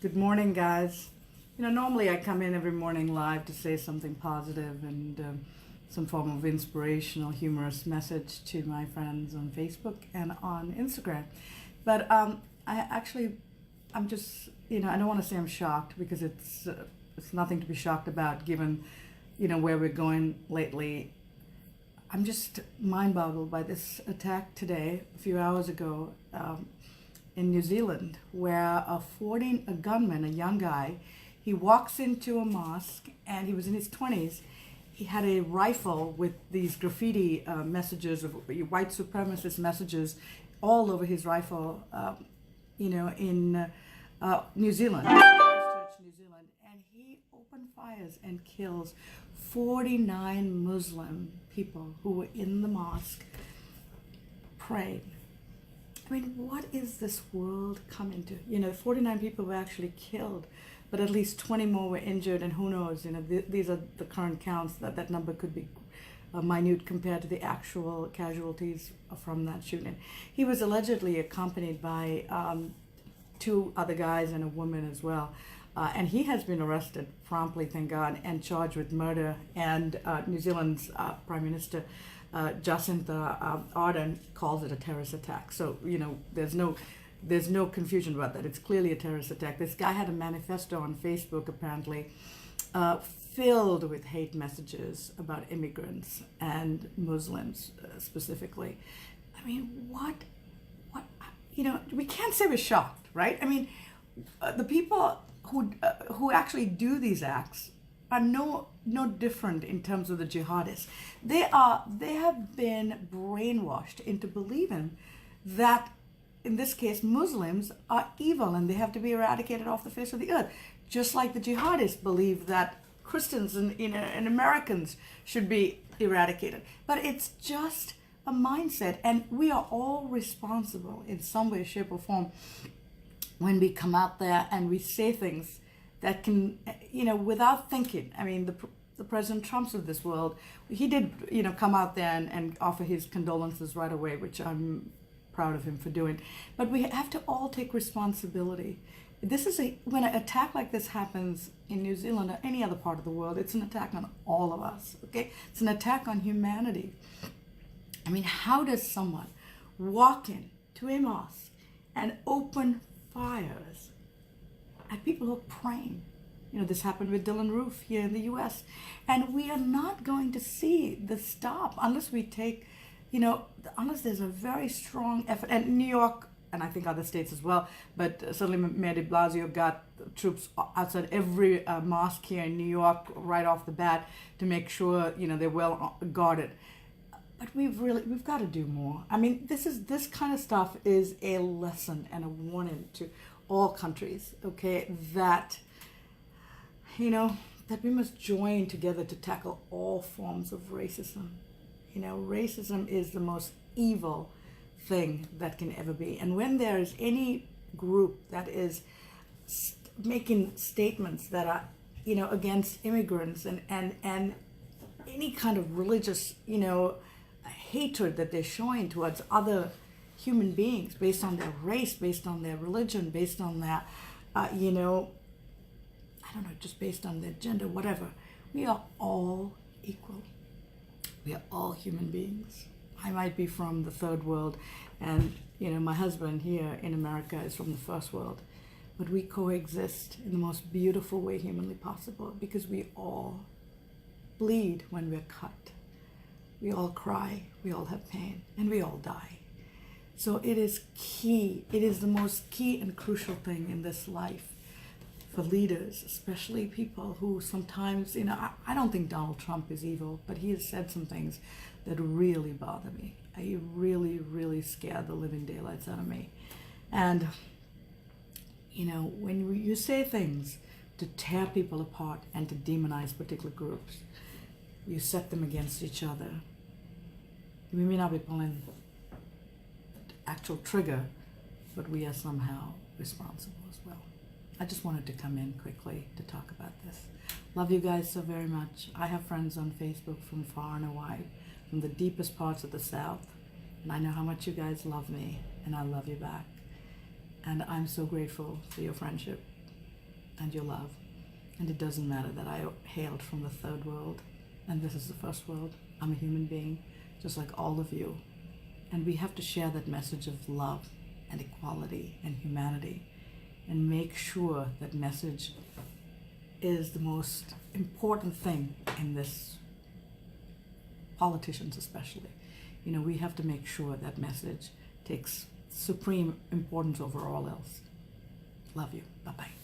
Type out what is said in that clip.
Good morning, guys. Normally I come in every morning live to say something positive and some form of inspirational, humorous message to my friends on Facebook and on Instagram. But I'm just, I don't want to say I'm shocked because it's nothing to be shocked about given, where we're going lately. I'm just mind-boggled by this attack today, a few hours ago, in New Zealand, where a gunman, a young guy, he walks into a mosque and he was in his 20s. He had a rifle with these graffiti messages of white supremacist messages all over his rifle, in New Zealand, Christchurch, New Zealand, and he opened fires and kills 49 Muslim people who were in the mosque praying. I mean, what is this world coming to? 49 people were actually killed, but at least 20 more were injured, and who knows, these are the current counts, that number could be minute compared to the actual casualties from that shooting. He was allegedly accompanied by two other guys and a woman as well. And he has been arrested promptly, thank God, and charged with murder. And New Zealand's Prime Minister Jacinta Ardern calls it a terrorist attack. So, there's no confusion about that. It's clearly a terrorist attack. This guy had a manifesto on Facebook, apparently, filled with hate messages about immigrants and Muslims specifically. I mean, what, we can't say we're shocked, right? I mean, the people who actually do these acts are no different in terms of the jihadists. They have been brainwashed into believing that, in this case, Muslims are evil and they have to be eradicated off the face of the earth, just like the jihadists believe that Christians and Americans should be eradicated. But it's just a mindset, and we are all responsible in some way, shape, or form when we come out there and we say things that can, without thinking. I mean, the President Trumps of this world, he did, come out there and offer his condolences right away, which I'm proud of him for doing. But we have to all take responsibility. When an attack like this happens in New Zealand or any other part of the world, it's an attack on all of us, okay? It's an attack on humanity. I mean, how does someone walk in to a mosque and open fires at people who are praying? This happened with Dylan Roof here in the US. And we are not going to see the stop unless we take, unless there's a very strong effort. And New York, and I think other states as well, but certainly Mayor de Blasio got troops outside every mosque here in New York right off the bat to make sure, they're well guarded. But we've got to do more. I mean, this kind of stuff is a lesson and a warning to all countries, okay, that we must join together to tackle all forms of racism. Racism is the most evil thing that can ever be. And when there is any group that is making statements that are, against immigrants and any kind of religious, hatred that they're showing towards other human beings based on their race, based on their religion, based on their, just based on their gender, whatever. We are all equal. We are all human beings. I might be from the third world, and my husband here in America is from the first world, but we coexist in the most beautiful way humanly possible because we all bleed when we're cut. We all cry, we all have pain, and we all die. So it is key. It is the most key and crucial thing in this life for leaders, especially people who sometimes, I don't think Donald Trump is evil, but he has said some things that really bother me. He really, really scared the living daylights out of me. And, when you say things to tear people apart and to demonize particular groups, you set them against each other. We may not be pulling the actual trigger, but we are somehow responsible as well. I just wanted to come in quickly to talk about this. Love you guys so very much. I have friends on Facebook from far and wide, from the deepest parts of the South, and I know how much you guys love me, and I love you back. And I'm so grateful for your friendship. and your love. And it doesn't matter that I hailed from the third world and this is the first world. I'm a human being, just like all of you. And we have to share that message of love and equality and humanity and make sure that message is the most important thing in this, politicians especially. You know, we have to make sure that message takes supreme importance over all else. Love you. Bye-bye.